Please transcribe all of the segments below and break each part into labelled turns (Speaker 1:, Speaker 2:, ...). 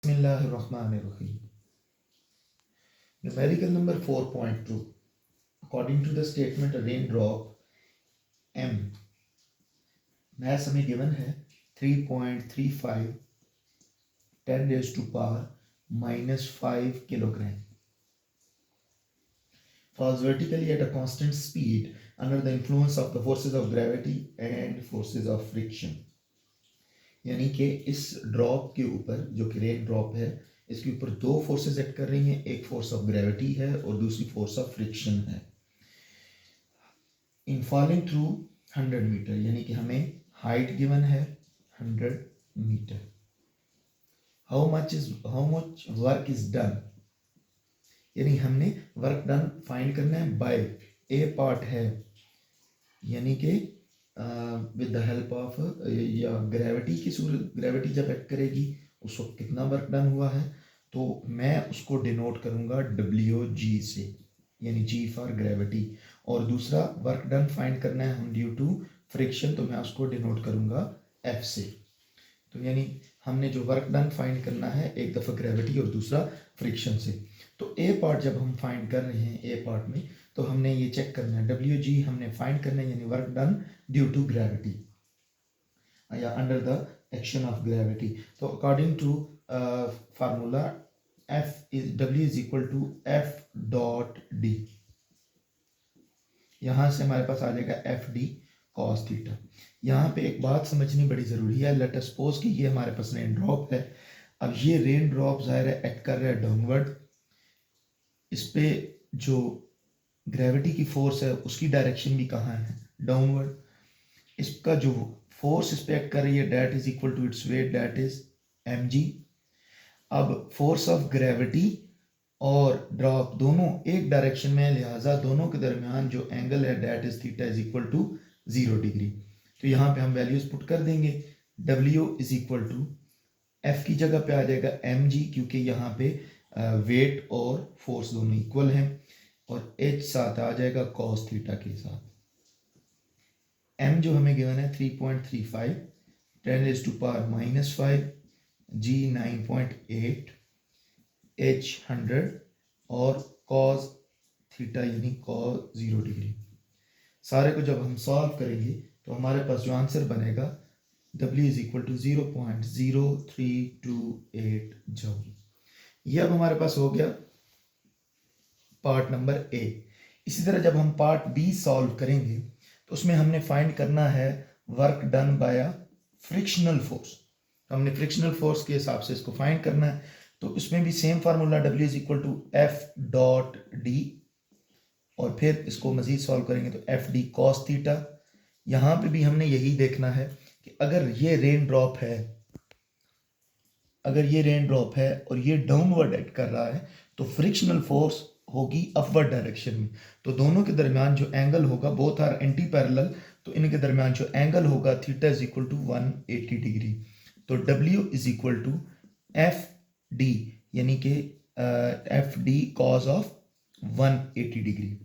Speaker 1: Bismillahirrahmanirrahim. Numerical number 4.2. According to the statement, a raindrop M, mass हमें given है 3.35 10 raised to power minus 5 kilogram. Falls vertically at a constant speed under the influence of the forces of gravity and forces of friction. यानी कि इस drop के ऊपर जो कि rain drop है, इसके ऊपर दो फोर्सेस एक्ट कर रही हैं, एक फोर्स ऑफ ग्रेविटी है और दूसरी फोर्स ऑफ फ्रिक्शन है। इन फॉलिंग थ्रू 100 मीटर, यानी कि हमें हाइट गिवन है 100 metre. How much work is done, यानी हमने वर्क डन फाइंड करना है बाय ए पार्ट है, यानी कि विद द हेल्प ऑफ या ग्रेविटी की सूरत, ग्रेविटी जब एक्ट करेगी उस वक्त कितना वर्क डन हुआ है, तो मैं उसको डिनोट करूंगा WG से, यानी G फॉर ग्रेविटी। और दूसरा वर्क डन फाइंड करना है हम ड्यू टू फ्रिक्शन, तो मैं उसको डिनोट करूंगा F से। तो यानी हमने जो वर्क डन फाइंड करना है, एक दफ़ा ग्रेविटी और दूसरा फ्रिक्शन से। तो ए पार्ट जब हम फाइंड कर रहे हैं ए पार्ट में, तो हमने ये चेक करना है WG हमने फाइंड करना है, यानी work done due to gravity या under the action of gravity. तो according to formula W is equal to F dot D, यहाँ से हमारे पास आ जाएगा FD cos थीटा। यहाँ पे एक बात समझनी बड़ी ज़रूरी है। लेट अस सपोज कि ये हमारे पास रेन ड्रॉप है। अब ये रेन ड्रॉप ज़ाहिर है एक्ट कर रहा है डाउनवर्ड, इस पे जो ग्रेविटी की फोर्स है उसकी डायरेक्शन भी कहाँ है, डाउनवर्ड। इसका जो फोर्स इस पे एक्ट कर रही है that is equal to its weight, that is mg। अब फोर्स ऑफ ग्रेविटी और ड्रॉप दोनों एक डायरेक्शन में, लिहाजा दोनों के दरमियान जो एंगल है that is theta is equal to 0 degree. तो यहाँ पे हम वैल्यूज पुट कर देंगे। W is equal to F की जगह पे आ जाएगा mg, क्योंकि यहाँ पे वेट और फोर्स दोनों इक्वल हैं, और H साथ आ जाएगा cos थीटा के साथ। M जो हमें गिवन है 3.35 10 raised to power minus 5, G 9.8, H 100 और cos थीटा यानी cos 0 डिग्री। सारे को जब हम सॉल्व करेंगे तो हमारे पास जो आंसर बनेगा W is equal to 0.0328 joule. ये अब हमारे पास हो गया पार्ट नंबर A। इसी तरह जब हम पार्ट B सॉल्व करेंगे तो उसमें हमने फाइंड करना है work done by frictional force. तो हमने फ्रिक्शनल फोर्स के हिसाब से इसको फाइंड करना है। तो इसमें भी same formula W is equal to F dot D, और फिर इसको मजीद सॉल्व करेंगे तो FD cos थीटा। यहाँ पे भी हमने यही देखना है कि अगर ये रेन ड्रॉप है, अगर ये रेन ड्रॉप है और ये डाउनवर्ड एक्ट कर रहा है, तो फ्रिक्शनल फोर्स होगी अपवर्ड डायरेक्शन में। तो दोनों के दरमियान जो एंगल होगा, बोथ आर एंटी पैरेलल, तो इनके दरमियान जो एंगल होगा theta is equal to 180 degree. तो W is equal to FD, यानी कि FD cos of 180 degree.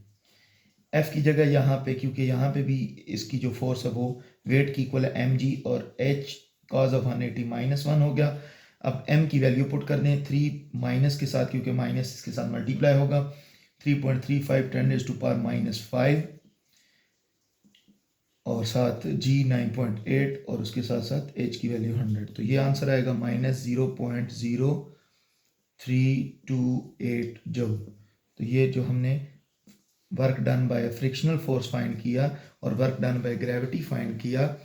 Speaker 1: F की जगह यहाँ पे, क्योंकि यहाँ पे भी इसकी जो फोर्स है वो वेट की इक्वल है mg, और H cos ऑफ 180 -1 हो गया। अब m की वैल्यू पुट कर दें 3 माइनस के साथ, क्योंकि माइनस इसके साथ मल्टीप्लाई होगा। 3.35 10 raised to power -5 और साथ G 9.8 और उसके साथ साथ H की वैल्यू 100। तो ये आंसर आएगा -0.0328 जूल। तो ये जो हमने work done by frictional force find किया और work done by gravity find किया,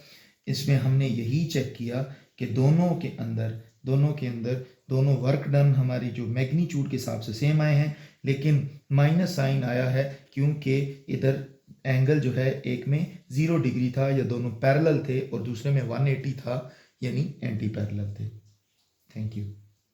Speaker 1: इसमें हमने यही चेक किया कि दोनों के अंदर दोनों वर्क डन हमारी जो मैग्नीट्यूड के हिसाब से सेम आए हैं, लेकिन माइनस साइन आया है क्योंकि इधर एंगल जो है एक में 0 डिग्री था, या दोनों पैरेलल थे, और दूसरे में 180 था, यानी एंटी पैरेलल थे। Thank you.